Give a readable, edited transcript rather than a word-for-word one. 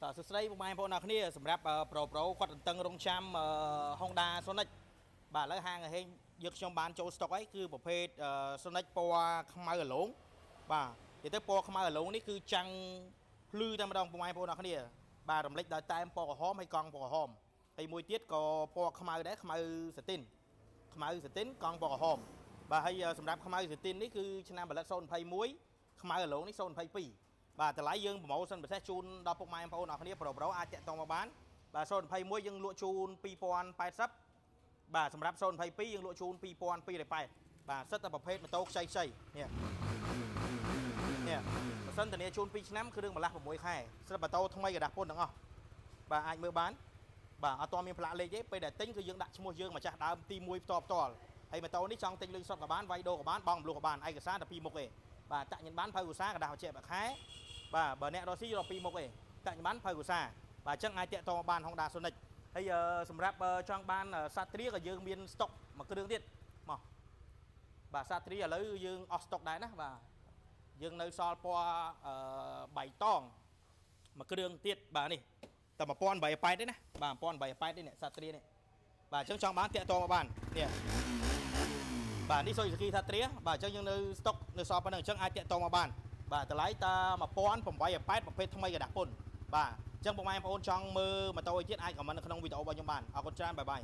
តើសួស្តីបងប្អូនអ្នកគ្នាសម្រាប់ប្រូគាត់តឹងរងចាំ Honda Sonic បាទឥឡូវហាងហេងយកខ្ញុំបានចូលស្តុកអីគឺប្រភេទ Sonic ពណ៌ខ្មៅអាឡូងបាទនិយាយទៅពណ៌ខ្មៅអាឡូងនេះគឺចាំងភ្លឺតែម្ដងបងប្អូនអ្នកគ្នាបាទរំលេចដោយតែមពណ៌ក្រហមហើយកង់ពណ៌ក្រហមហើយមួយទៀតក៏ពណ៌ខ្មៅដែរខ្មៅសាទីនកង់ពណ៌ក្រហមបាទហើយសម្រាប់ខ្មៅសាទីននេះគឺឆ្នាំផលិត021ខ្មៅអាឡូងនេះ022បាទតម្លៃយើងប្រម៉ូសិនពិសេសជូនដល់ពុកម៉ែបងប្អូនអរគ្នាប្រូអាចតាក់ទងមកបានបាទ021យើងលក់ជូន2080បាទសម្រាប់022យើងលក់ជូន2280បាទសិតតែប្រភេទម៉ូតូខ្ចីនេះបើសិនធានាជូន2ឆ្នាំគឺរឿងម្លាស់6ខែស្រាប់ម៉ូតូថ្មីกระดาษពុនទាំងអស់បាទអាចមើលបានបាទអត់ទាន់មានផ្លាកលេខទេពេលដែលទិញគឺយើងដាក់ឈ្មោះយើងម្ចាស់ដើមទី1ផ្ទាល់ហើយម៉ូតូនេះចង់ទិញលុយសុទ្ធក៏បានវាយដូរក៏បានបង់ម្លោះក៏បានឯកសារតែ2មុខទេបាទតាក់ញ៉ាំបានភៅឧស្សាហ៍กระดาษជាខែបាទបើអ្នករស់ស៊ីរក2មុខទេតាក់ញ៉ាំបានភៅឧស្សាហ៍បាទអញ្ចឹងអាចតាក់ទងបាន Honda Sonic ហើយសម្រាប់ចង់បានសាត្រាក៏យើងមានស្តុកមួយគ្រឿងទៀតមកបាទសាត្រាឥឡូវយើងអស់ស្តុកដែរណាបាទយើងនៅសល់ពណ៌បៃតងមួយគ្រឿងទៀតបាទនេះតែ1880ទេណាបាទ1880ទេនេះសាត្រានេះបាទអញ្ចឹងចង់បានតាក់ទងមកបាននេះបាទនេះសុយសគីសាត្រាបាទអញ្ចឹងយើងនៅស្តុកនៅសល់ប៉ុណ្្នឹងអញ្ចឹងអាចតាក់ទងមកបានបាទតម្លៃតា1880ប្រភេទថ្មីกระดาษពុនបាទអញ្ចឹងបងប្អូនចង់មើលម៉ូតូអីទៀតអាចខមមិននៅក្នុងវីដេអូរបស់ខ្ញុំបានអរគុណច្រើនបាយ